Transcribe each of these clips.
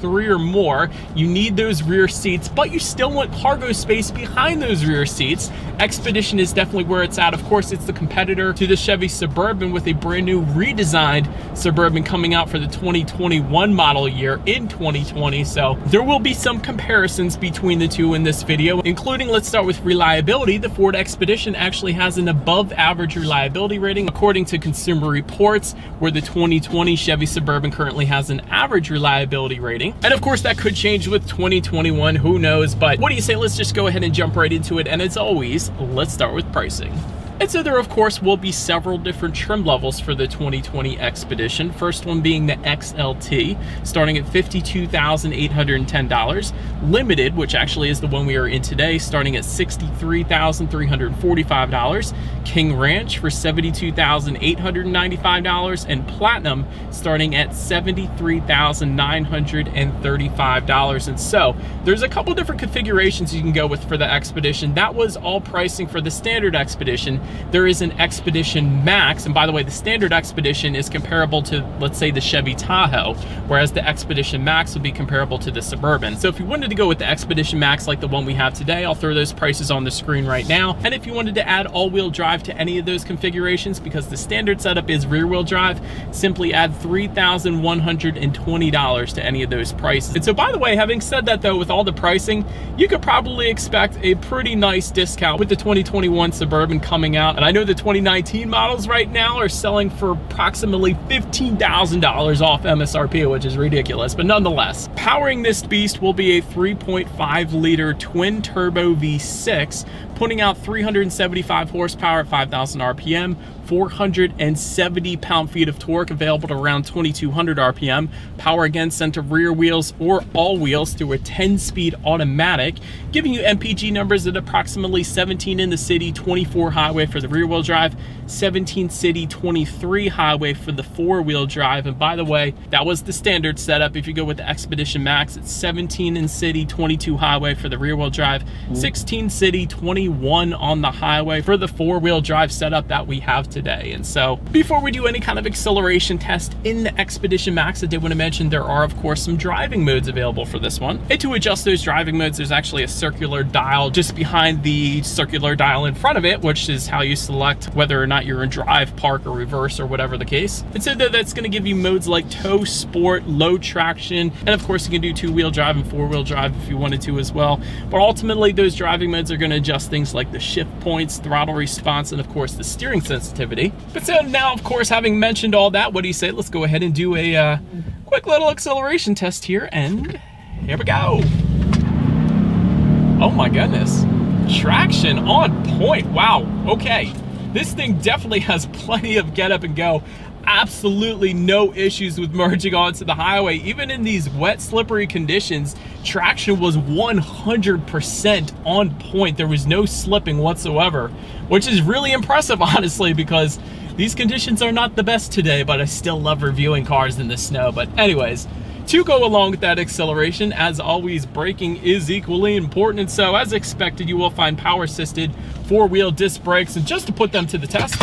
3 or more, you need those rear seats, but you still want cargo space behind those rear seats. Expedition is definitely where it's at. Of course, it's the competitor to the Chevy Suburban, with a brand new redesigned Suburban coming out for the 2021 model year in 2020. So there will be some comparisons between the two in this video, including, let's start with reliability. The Ford Expedition actually has an above average reliability rating according to Consumer Reports, where the 2020 Chevy Suburban currently has an average reliability rating. And of course that could change with 2021, who knows? But what do you say, let's just go ahead and jump right into it. And as always, let's start with pricing. And so there, of course, will be several different trim levels for the 2020 Expedition. First one being the XLT, starting at $52,810. Limited, which actually is the one we are in today, starting at $63,345. King Ranch for $72,895. And Platinum starting at $73,935. And so there's a couple different configurations you can go with for the Expedition. That was all pricing for the standard Expedition. There is an Expedition Max, and by the way, the standard Expedition is comparable to, let's say, the Chevy Tahoe, whereas the Expedition Max would be comparable to the Suburban. So if you wanted to go with the Expedition Max like the one we have today, I'll throw those prices on the screen right now. And if you wanted to add all-wheel drive to any of those configurations, because the standard setup is rear-wheel drive, simply add $3,120 to any of those prices. And so, by the way, having said that though, with all the pricing, you could probably expect a pretty nice discount with the 2021 Suburban coming out. And I know the 2019 models right now are selling for approximately $15,000 off MSRP, which is ridiculous, but nonetheless. Powering this beast will be a 3.5 liter twin turbo V6, putting out 375 horsepower at 5,000 RPM, 470 pound-feet of torque, available to around 2,200 RPM. Power again sent to rear wheels or all wheels through a 10-speed automatic, giving you MPG numbers at approximately 17 in the city, 24 highway for the rear-wheel drive, 17 city, 23 highway for the four-wheel drive. And by the way, that was the standard setup. If you go with the Expedition Max, it's 17 in city, 22 highway for the rear-wheel drive, 16 city, 21 on the highway for the four-wheel drive setup that we have today. And so before we do any kind of acceleration test in the Expedition Max, I did want to mention there are, of course, some driving modes available for this one. And to adjust those driving modes, there's actually a circular dial just behind the circular dial in front of it, which is how you select whether or not you're in drive, park, or reverse, or whatever the case. And so that's going to give you modes like tow, sport, low traction, and of course you can do two-wheel drive and four-wheel drive if you wanted to as well. But ultimately those driving modes are going to adjust things like the shift points, throttle response, and of course the steering sensitivity. But so now, of course, having mentioned all that, what do you say? Let's go ahead and do a quick little acceleration test here, and here we go. Oh my goodness. Traction on point. Wow. Okay. This thing definitely has plenty of get up and go. Absolutely no issues with merging onto the highway. Even in these wet, slippery conditions, traction was 100% on point. There was no slipping whatsoever, which is really impressive, honestly, because these conditions are not the best today, but I still love reviewing cars in the snow. But anyways, to go along with that acceleration, as always, braking is equally important. And so, as expected, you will find power assisted four-wheel disc brakes. And just to put them to the test,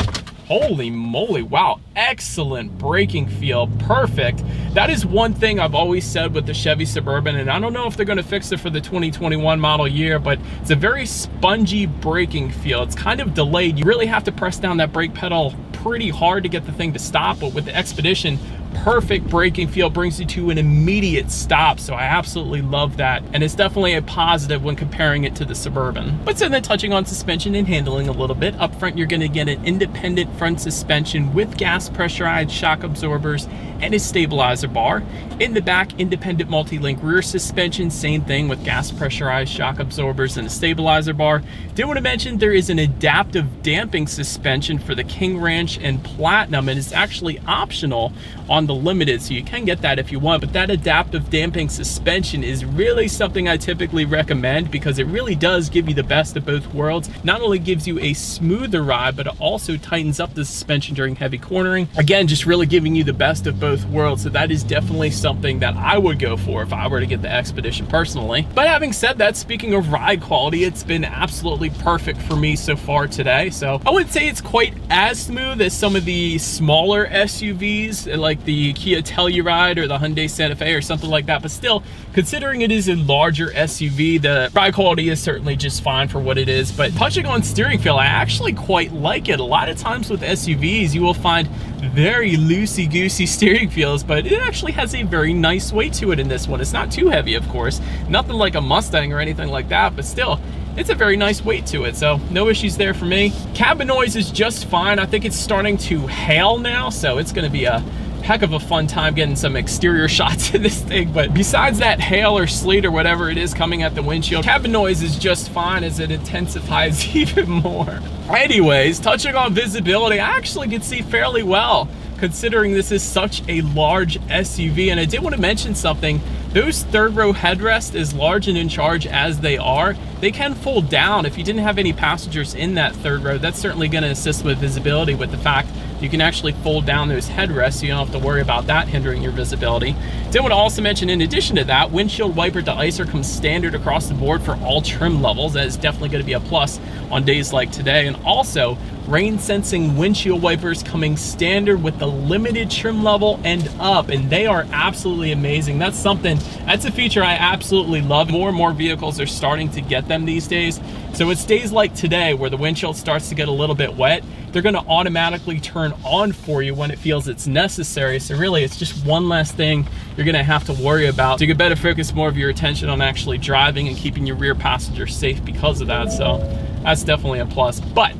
holy moly, wow, excellent braking feel, perfect. That is one thing I've always said with the Chevy Suburban, and I don't know if they're gonna fix it for the 2021 model year, but it's a very spongy braking feel. It's kind of delayed. You really have to press down that brake pedal pretty hard to get the thing to stop, but with the Expedition, perfect braking feel, brings you to an immediate stop. So I absolutely love that, and it's definitely a positive when comparing it to the Suburban. But so then, touching on suspension and handling a little bit, up front you're going to get an independent front suspension with gas pressurized shock absorbers and a stabilizer bar. In the back, independent multi-link rear suspension, same thing with gas pressurized shock absorbers and a stabilizer bar. Did want to mention there is an adaptive damping suspension for the King Ranch and Platinum, and it's actually optional on the Limited, so you can get that if you want. But that adaptive damping suspension is really something I typically recommend, because it really does give you the best of both worlds. Not only gives you a smoother ride, but it also tightens up the suspension during heavy cornering. Again, just really giving you the best of both worlds. So that is definitely something that I would go for if I were to get the Expedition personally. But having said that, speaking of ride quality, it's been absolutely perfect for me so far today. So I wouldn't say it's quite as smooth as some of the smaller SUVs like the Kia Telluride or the Hyundai Santa Fe or something like that, but still, considering it is a larger SUV, the ride quality is certainly just fine for what it is. But touching on steering feel, I actually quite like it. A lot of times with SUVs, you will find very loosey-goosey steering feels, but it actually has a very nice weight to it in this one. It's not too heavy, of course, nothing like a Mustang or anything like that, but still, it's a very nice weight to it, so no issues there for me. Cabin noise is just fine. I think it's starting to hail now, so it's gonna be a heck of a fun time getting some exterior shots of this thing. But besides that hail or sleet or whatever it is coming at the windshield, cabin noise is just fine as it intensifies even more. Anyways, touching on visibility, I actually can see fairly well considering this is such a large SUV. And I did want to mention something. Those third row headrests, as large and in charge as they are, they can fold down. If you didn't have any passengers in that third row, that's certainly going to assist with visibility, with the fact you can actually fold down those headrests, so you don't have to worry about that hindering your visibility. Did want to also mention, in addition to that, windshield wiper deicer comes standard across the board for all trim levels. That is definitely going to be a plus on days like today. And also, rain sensing windshield wipers coming standard with the limited trim level and up, and they are absolutely amazing. That's a feature I absolutely love. More and more vehicles are starting to get them these days. So it's days like today where the windshield starts to get a little bit wet, they're going to automatically turn on for you when it feels it's necessary. So really, it's just one less thing you're going to have to worry about. So you can better focus more of your attention on actually driving and keeping your rear passengers safe because of that. So that's definitely a plus. But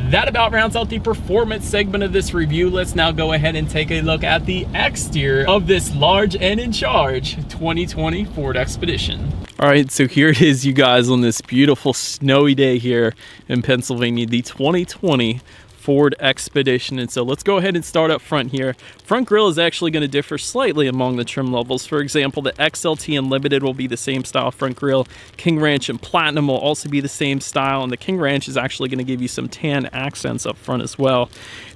that about rounds out the performance segment of this review. Let's now go ahead and take a look at the exterior of this large and in charge 2020 Ford Expedition. All right, so here it is, you guys, on this beautiful snowy day here in Pennsylvania, the 2020 Ford Expedition. And so let's go ahead and start up front here. Front grille is actually going to differ slightly among the trim levels. For example, the XLT and Limited will be the same style front grille. King Ranch and Platinum will also be the same style, and the King Ranch is actually going to give you some tan accents up front as well.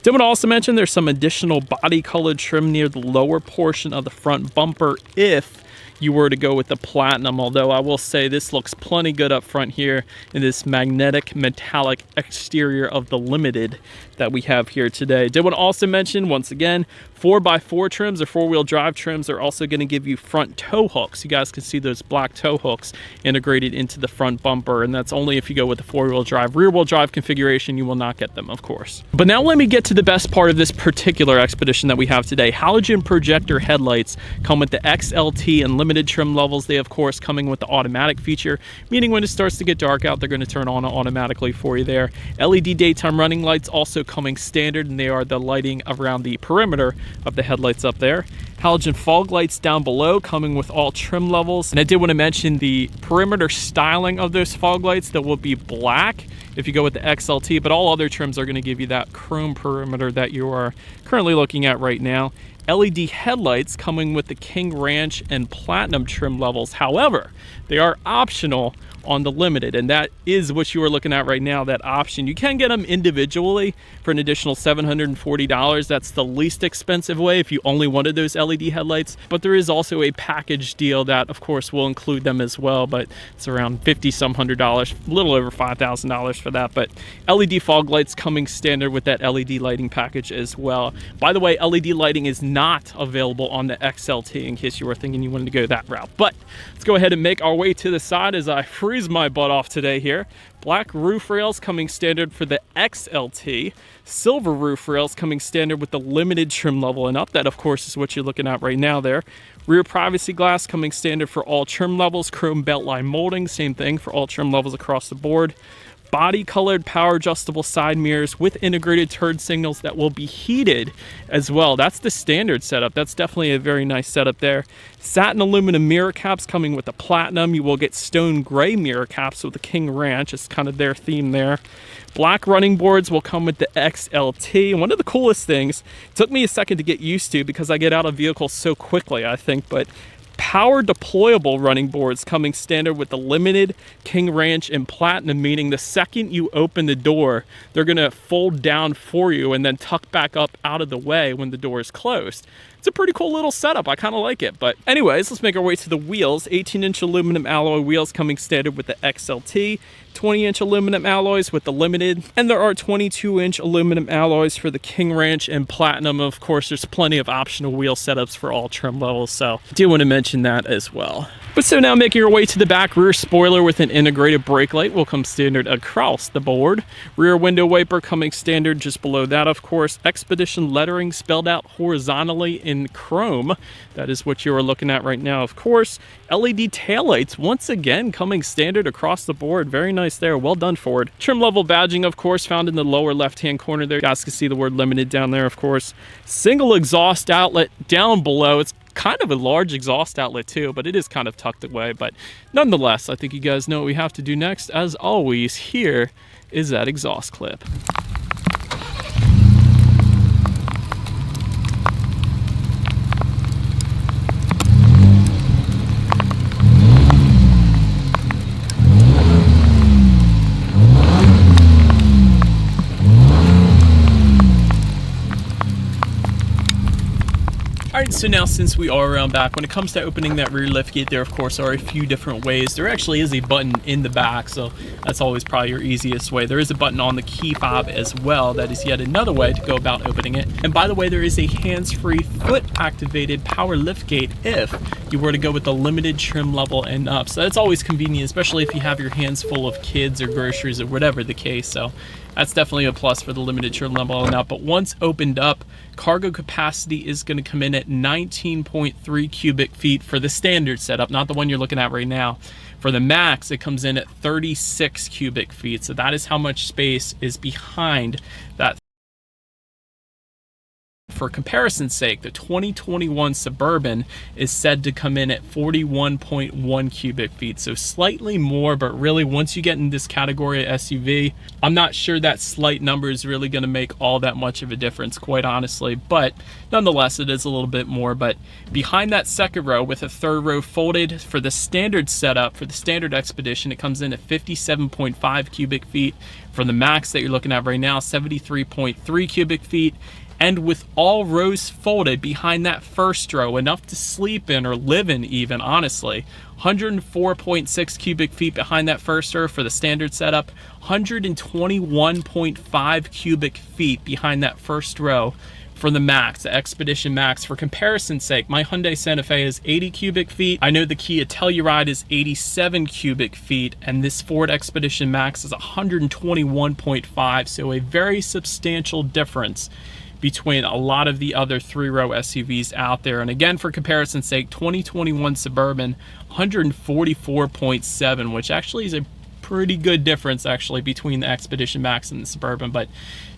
Did want to also mention there's some additional body colored trim near the lower portion of the front bumper if you were to go with the Platinum, although I will say this looks plenty good up front here in this magnetic metallic exterior of the Limited that we have here today. Did want to also mention, once again, 4x4 trims or four-wheel drive trims are also going to give you front tow hooks. You guys can see those black tow hooks integrated into the front bumper, and that's only if you go with the four-wheel drive. Rear-wheel drive configuration, you will not get them, of course. But now let me get to the best part of this particular Expedition that we have today. Halogen projector headlights come with the XLT and Limited trim levels. They, of course, coming with the automatic feature, meaning when it starts to get dark out, they're going to turn on automatically for you there. LED daytime running lights also coming standard, and they are the lighting around the perimeter of the headlights up there. Halogen fog lights down below coming with all trim levels. And I did want to mention the perimeter styling of those fog lights that will be black if you go with the XLT, but all other trims are going to give you that chrome perimeter that you are currently looking at right now. LED headlights coming with the King Ranch and Platinum trim levels. However, they are optional on the Limited, and that is what you are looking at right now, that option. You can get them individually for an additional $740. That's the least expensive way if you only wanted those LED headlights, but there is also a package deal that, of course, will include them as well, but it's around $50-some hundred, a little over $5,000 for that. But LED fog lights coming standard with that LED lighting package as well. By the way, LED lighting is not available on the XLT, in case you were thinking you wanted to go that route. But let's go ahead and make our way to the side as I freeze my butt off today here. Black roof rails coming standard for the XLT. Silver roof rails coming standard with the Limited trim level and up. That, of course, is what you're looking at right now there. Rear privacy glass coming standard for all trim levels. Chrome beltline molding, same thing for all trim levels across the board. Body colored power adjustable side mirrors with integrated turn signals that will be heated as well. That's the standard setup. That's definitely a very nice setup there. Satin aluminum mirror caps coming with the Platinum. You will get stone gray mirror caps with the King Ranch. It's kind of their theme there. Black running boards will come with the XLT. One of the coolest things, it took me a second to get used to because I get out of vehicles so quickly, I think, but power deployable running boards coming standard with the Limited, King Ranch, and Platinum, meaning the second you open the door, they're going to fold down for you and then tuck back up out of the way when the door is closed. it's a pretty cool little setup. I kind of like it. But anyways, let's make our way to the wheels. 18-inch aluminum alloy wheels coming standard with the XLT, 20-inch aluminum alloys with the Limited, and there are 22-inch aluminum alloys for the King Ranch and Platinum. Of course, there's plenty of optional wheel setups for all trim levels, so I do want to mention that as well. But so now making our way to the back, rear spoiler with an integrated brake light will come standard across the board. Rear window wiper coming standard just below that, of course. Expedition lettering spelled out horizontally in chrome. That is what you are looking at right now, of course. LED taillights once again coming standard across the board. Very nice there. Well done, Ford. Trim level badging, of course, found in the lower left-hand corner there. You guys can see the word Limited down there, of course. Single exhaust outlet down below. It's kind of a large exhaust outlet too, but it is kind of tucked away. But nonetheless, I think you guys know what we have to do next. As always, here is that exhaust clip. Alright, so now since we are around back, when it comes to opening that rear lift gate, there of course are a few different ways. There actually is a button in the back, so that's always probably your easiest way. There is a button on the key fob as well. That is yet another way to go about opening it. And by the way, there is a hands-free foot activated power lift gate if you were to go with the Limited trim level and up. So that's always convenient, especially if you have your hands full of kids or groceries or whatever the case. So that's definitely a plus for the Limited trim level and up. But once opened up, cargo capacity is going to come in at 19.3 cubic feet for the standard setup, not the one you're looking at right now. For the max, it comes in at 36 cubic feet. So that is how much space is behind that. For comparison's sake, the 2021 Suburban is said to come in at 41.1 cubic feet. So slightly more, but really once you get in this category of SUV, I'm not sure that slight number is really going to make all that much of a difference, quite honestly. But nonetheless, it is a little bit more. But behind that second row with a third row folded for the standard setup, for the standard Expedition, it comes in at 57.5 cubic feet. For the max that you're looking at right now, 73.3 cubic feet. And with all rows folded behind that first row, enough to sleep in or live in even, honestly. 104.6 cubic feet behind that first row for the standard setup. 121.5 cubic feet behind that first row for the max, the Expedition Max. For comparison's sake, my Hyundai Santa Fe is 80 cubic feet. I know the Kia Telluride is 87 cubic feet, and this Ford Expedition Max is 121.5, so a very substantial difference between a lot of the other three-row SUVs out there. And again, for comparison's sake, 2021 Suburban, 144.7, which actually is a pretty good difference actually between the Expedition Max and the Suburban. But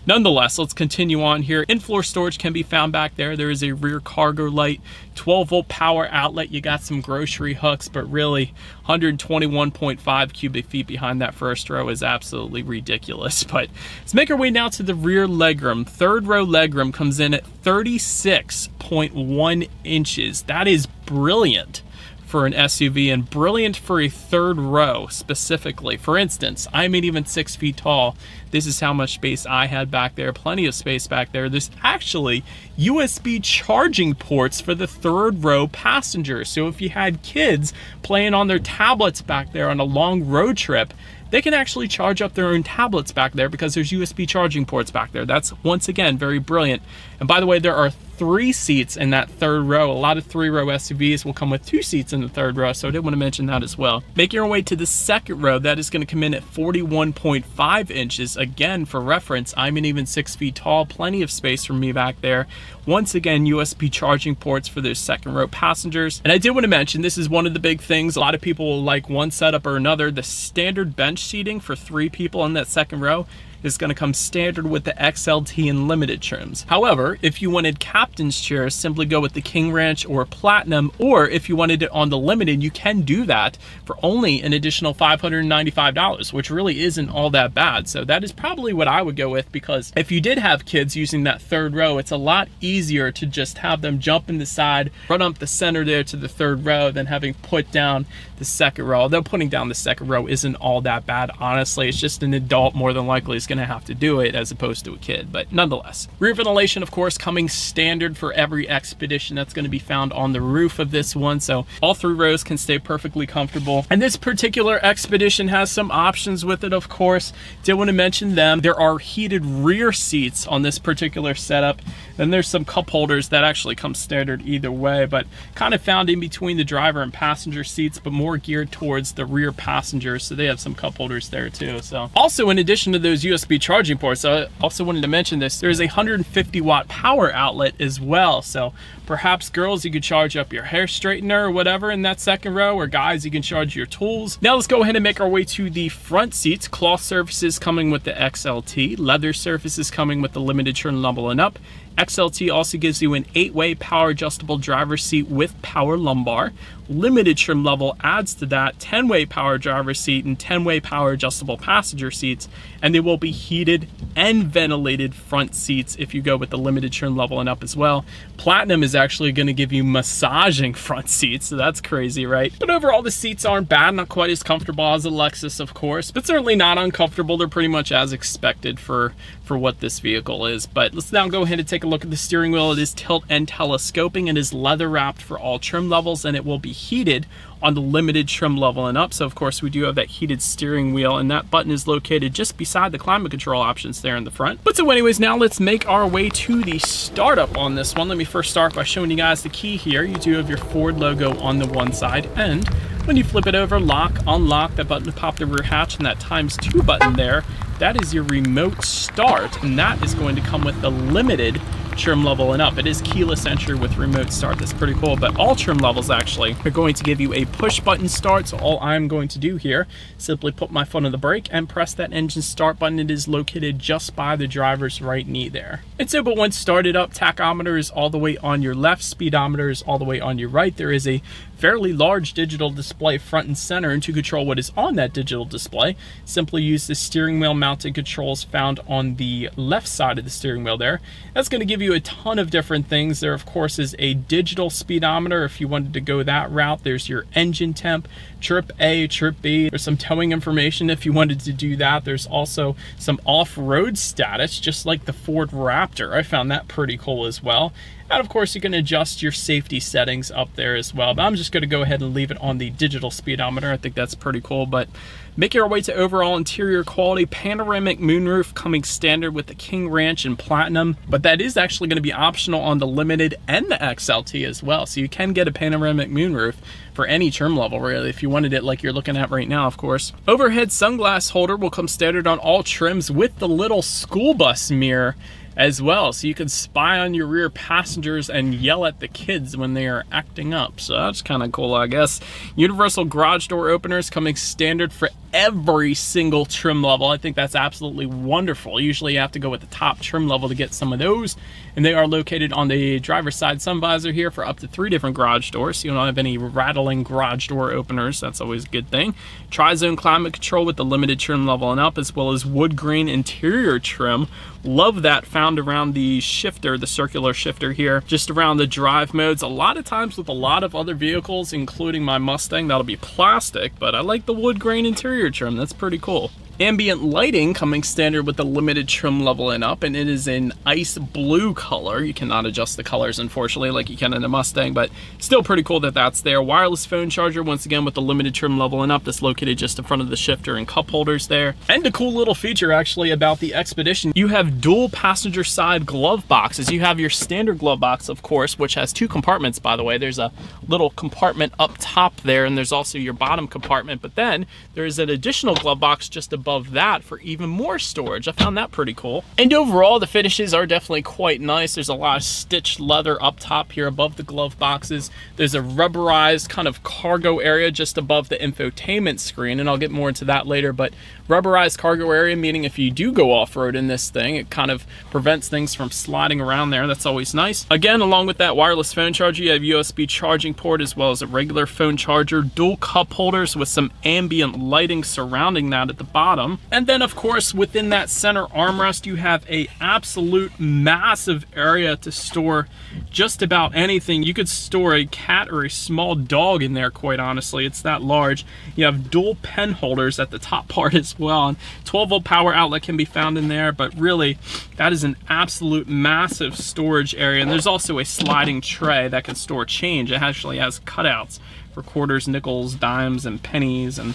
nonetheless, let's continue on here. In-floor storage can be found back there. There is a rear cargo light, 12-volt power outlet. You got some grocery hooks, but really 121.5 cubic feet behind that first row is absolutely ridiculous. But let's make our way now to the rear legroom. Third row legroom comes in at 36.1 inches. That is brilliant for an SUV and brilliant for a third row specifically. For instance, I'm even 6 feet tall. This is how much space I had back there. Plenty of space back there. There's actually USB charging ports for the third row passengers. So if you had kids playing on their tablets back there on a long road trip, they can actually charge up their own tablets back there because there's USB charging ports back there. That's, once again, very brilliant. And by the way, there are 3 seats in that third row. A lot of three-row SUVs will come with 2 seats in the third row, so I did want to mention that as well. Making our way to the second row, that is going to come in at 41.5 inches. Again, for reference, I'm an even 6 feet tall. Plenty of space for me back there. Once again, USB charging ports for those second row passengers. And I did want to mention, this is one of the big things. A lot of people will like one setup or another. The standard bench seating for 3 people in that second row is going to come standard with the XLT and Limited trims. However, if you wanted captain's chairs, simply go with the King Ranch or Platinum, or if you wanted it on the Limited, you can do that for only an additional $595, which really isn't all that bad. So that is probably what I would go with, because if you did have kids using that third row, it's a lot easier to just have them jump in the side, run up the center there to the third row, than having put down the second row. Although putting down the second row isn't all that bad, honestly. It's just an adult more than likely is gonna have to do it as opposed to a kid, but nonetheless. Rear ventilation, of course, coming standard for every Expedition. That's gonna be found on the roof of this one, so all 3 rows can stay perfectly comfortable. And this particular Expedition has some options with it, of course. Did want to mention them. There are heated rear seats on this particular setup. Then there's some cup holders that actually come standard either way, but kind of found in between the driver and passenger seats, but more geared towards the rear passengers. So they have some cup holders there too. So also, in addition to those USB charging ports, I also wanted to mention this, there's a 150 watt power outlet as well. So perhaps girls, you could charge up your hair straightener or whatever in that second row, or guys, you can charge your tools. Now let's go ahead and make our way to the front seats. Cloth surfaces coming with the XLT, leather surfaces coming with the limited trim level and up. XLT also gives you an 8-way power adjustable driver's seat with power lumbar. Limited trim level adds to that 10-way power driver's seat and 10-way power adjustable passenger seats, and they will be heated and ventilated front seats if you go with the limited trim level and up as well. Platinum is actually going to give you massaging front seats, so that's crazy, right? But overall, the seats aren't bad, not quite as comfortable as a Lexus, of course, but certainly not uncomfortable. They're pretty much as expected for what this vehicle is. But let's now go ahead and take a look at the steering wheel. It is tilt and telescoping. It is leather wrapped for all trim levels, and it will be heated on the limited trim level and up. So of course we do have that heated steering wheel, and that button is located just beside the climate control options there in the front. But so anyways, now let's make our way to the startup on this one. Let me first start by showing you guys the key here. You do have your Ford logo on the one side, and when you flip it over, lock, unlock, that button to pop the rear hatch, and that ×2 button there, that is your remote start, and that is going to come with the limited trim level and up. It is keyless entry with remote start. That's pretty cool, but all trim levels actually are going to give you a push button start. So all I'm going to do here, simply put my foot on the brake and press that engine start button. It is located just by the driver's right knee there. And so, but once started up, tachometer is all the way on your left, speedometer is all the way on your right. There is a fairly large digital display front and center, and to control what is on that digital display, simply use the steering wheel mounted controls found on the left side of the steering wheel there. That's going to give you a ton of different things. There of course is a digital speedometer if you wanted to go that route. There's your engine temp, trip A, trip B. There's some towing information if you wanted to do that. There's also some off-road status, just like the Ford Raptor. I found that pretty cool as well. And of course, you can adjust your safety settings up there as well. But I'm just going to go ahead and leave it on the digital speedometer. I think that's pretty cool. But making our way to overall interior quality, panoramic moonroof coming standard with the King Ranch and Platinum. But that is actually going to be optional on the Limited and the XLT as well. So you can get a panoramic moonroof for any trim level, really, if you wanted it like you're looking at right now, of course. Overhead sunglass holder will come standard on all trims with the little school bus mirror as well, so you can spy on your rear passengers and yell at the kids when they are acting up. So that's kind of cool, I guess. Universal garage door openers coming standard for every single trim level. I think that's absolutely wonderful. Usually you have to go with the top trim level to get some of those, and they are located on the driver's side sun visor here for up to 3 different garage doors, so you don't have any rattling garage door openers. That's always a good thing. Tri-zone climate control with the limited trim level and up, as well as wood grain interior trim. Love that, found around the shifter, the circular shifter here, just around the drive modes. A lot of times with a lot of other vehicles, including my Mustang, that'll be plastic, but I like the wood grain interior trim. That's pretty cool. Ambient lighting coming standard with the limited trim level and up, and it is in ice blue color. You cannot adjust the colors, unfortunately, like you can in a Mustang, but still pretty cool that that's there. Wireless phone charger, once again with the limited trim level and up, that's located just in front of the shifter and cup holders there. And a cool little feature actually about the Expedition, you have dual passenger side glove boxes. You have your standard glove box, of course, which has 2 compartments, by the way. There's a little compartment up top there, and there's also your bottom compartment, but then there's an additional glove box just above that for even more storage. I found that pretty cool. And overall, the finishes are definitely quite nice. There's a lot of stitched leather up top here above the glove boxes. There's a rubberized kind of cargo area just above the infotainment screen, and I'll get more into that later, but rubberized cargo area, meaning if you do go off-road in this thing, it kind of prevents things from sliding around there. That's always nice. Again, along with that wireless phone charger, you have USB charging port as well as a regular phone charger, dual cup holders with some ambient lighting surrounding that at the bottom. bottom. And then of course within that center armrest you have a absolute massive area to store just about anything. You could store a cat or a small dog in there, quite honestly. It's that large. You have dual pen holders at the top part as well, and 12-volt power outlet can be found in there, but really that is an absolute massive storage area. And there's also a sliding tray that can store change. It actually has cutouts for quarters, nickels, dimes, and pennies, and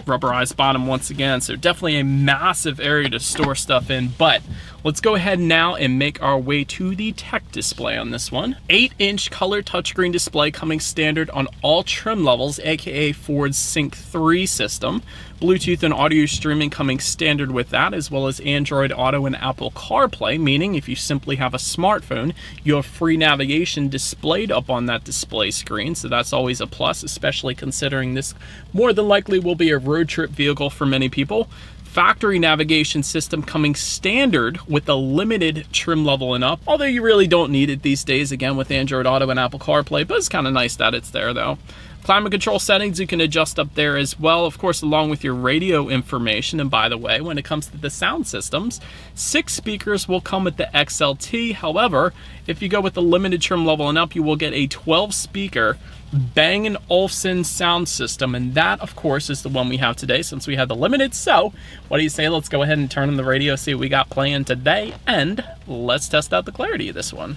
rubberized bottom once again. So definitely a massive area to store stuff in. But let's go ahead now and make our way to the tech display on this one. 8-inch color touchscreen display coming standard on all trim levels, aka Ford's Sync 3 system. Bluetooth and audio streaming coming standard with that, as well as Android Auto and Apple CarPlay, meaning if you simply have a smartphone, you have free navigation displayed up on that display screen. So that's always a plus, especially considering this more than likely will be a road trip vehicle for many people. Factory navigation system coming standard with the limited trim level and up, although you really don't need it these days, again with Android Auto and Apple CarPlay, but it's kind of nice that it's there though. Climate control settings you can adjust up there as well, of course, along with your radio information. And by the way, when it comes to the sound systems, 6 speakers will come with the XLT. However, if you go with the limited trim level and up, you will get a 12-speaker Bang & Olufsen sound system, and that of course is the one we have today since we have the limited. So what do you say, let's go ahead and turn on the radio, see what we got playing today, and let's test out the clarity of this one.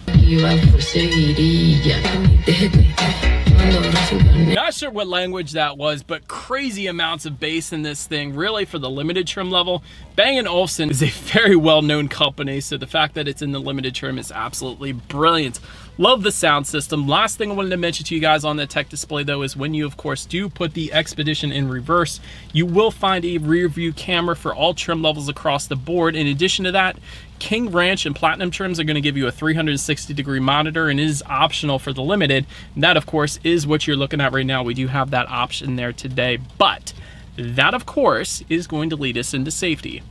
Not sure what language that was, but crazy amounts of bass in this thing, really, for the limited trim level. Bang & Olufsen is a very well-known company, so the fact that it's in the limited trim is absolutely brilliant. Love the sound system. Last thing I wanted to mention to you guys on the tech display though is when you of course do put the Expedition in reverse, you will find a rear view camera for all trim levels across the board. In addition to that, King Ranch and Platinum trims are going to give you a 360-degree monitor, and it is optional for the limited. And that of course is what you're looking at right now. We do have that option there today, but that of course is going to lead us into safety.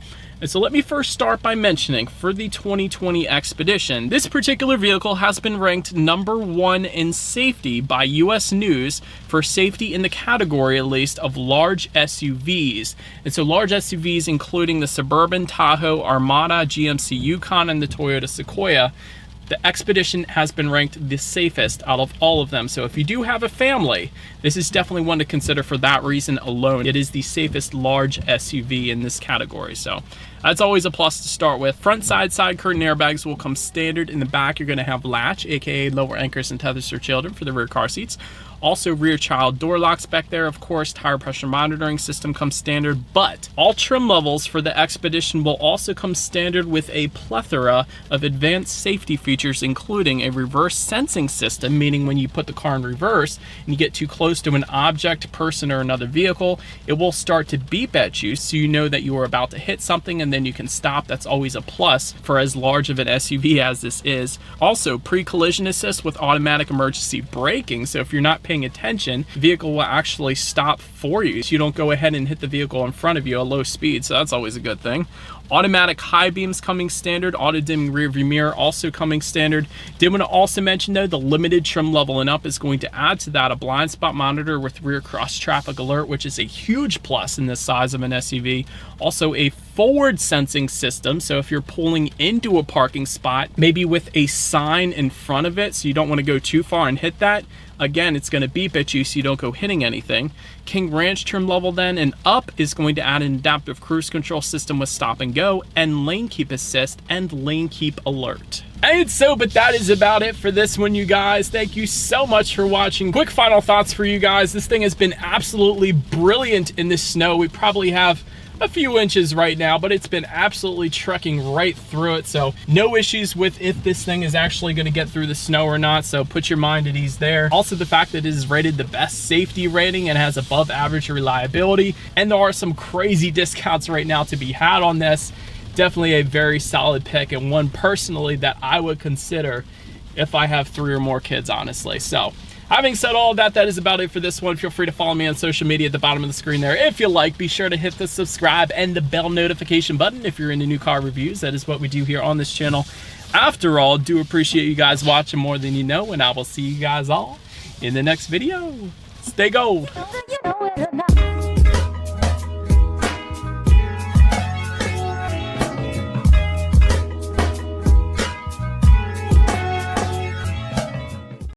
And so let me first start by mentioning, for the 2020 Expedition, this particular vehicle has been ranked #1 in safety by US News for safety in the category, at least, of large SUVs. And so large SUVs including the Suburban, Tahoe, Armada, GMC Yukon, and the Toyota Sequoia. The Expedition has been ranked the safest out of all of them. So if you do have a family, this is definitely one to consider for that reason alone. It is the safest large SUV in this category. So that's always a plus to start with. Front side curtain airbags will come standard. In the back, you're going to have latch, aka lower anchors and tethers for children for the rear car seats. Also rear child door locks back there, of course. Tire pressure monitoring system comes standard, but all trim levels for the Expedition will also come standard with a plethora of advanced safety features, including a reverse sensing system, meaning when you put the car in reverse and you get too close to an object, person, or another vehicle, it will start to beep at you so you know that you are about to hit something, and then you can stop. That's always a plus for as large of an SUV as this is. Also, pre-collision assist with automatic emergency braking, so if you're not paying attention, the vehicle will actually stop for you, so you don't go ahead and hit the vehicle in front of you at low speed, so that's always a good thing. Automatic high beams coming standard, auto dimming rear view mirror also coming standard. Did want to also mention though, the limited trim level and up is going to add to that a blind spot monitor with rear cross traffic alert, which is a huge plus in this size of an SUV. Also a forward sensing system, so if you're pulling into a parking spot, maybe with a sign in front of it, so you don't want to go too far and hit that, again, it's going to beep at you so you don't go hitting anything. King Ranch trim level then and up is going to add an adaptive cruise control system with stop and go, and lane keep assist and lane keep alert. And so, but that is about it for this one, you guys. Thank you so much for watching. Quick final thoughts for you guys. This thing has been absolutely brilliant in the snow. We probably have a few inches right now, but it's been absolutely trekking right through it. So no issues with if this thing is actually going to get through the snow or not. So put your mind at ease there. Also, the fact that it is rated the best safety rating and has above average reliability, and there are some crazy discounts right now to be had on this. Definitely a very solid pick, and one personally that I would consider if I have 3 or more kids, honestly. So having said all of that, that is about it for this one. Feel free to follow me on social media at the bottom of the screen there. If you like, be sure to hit the subscribe and the bell notification button if you're into new car reviews. That is what we do here on this channel. After all, do appreciate you guys watching more than you know, and I will see you guys all in the next video. Stay gold.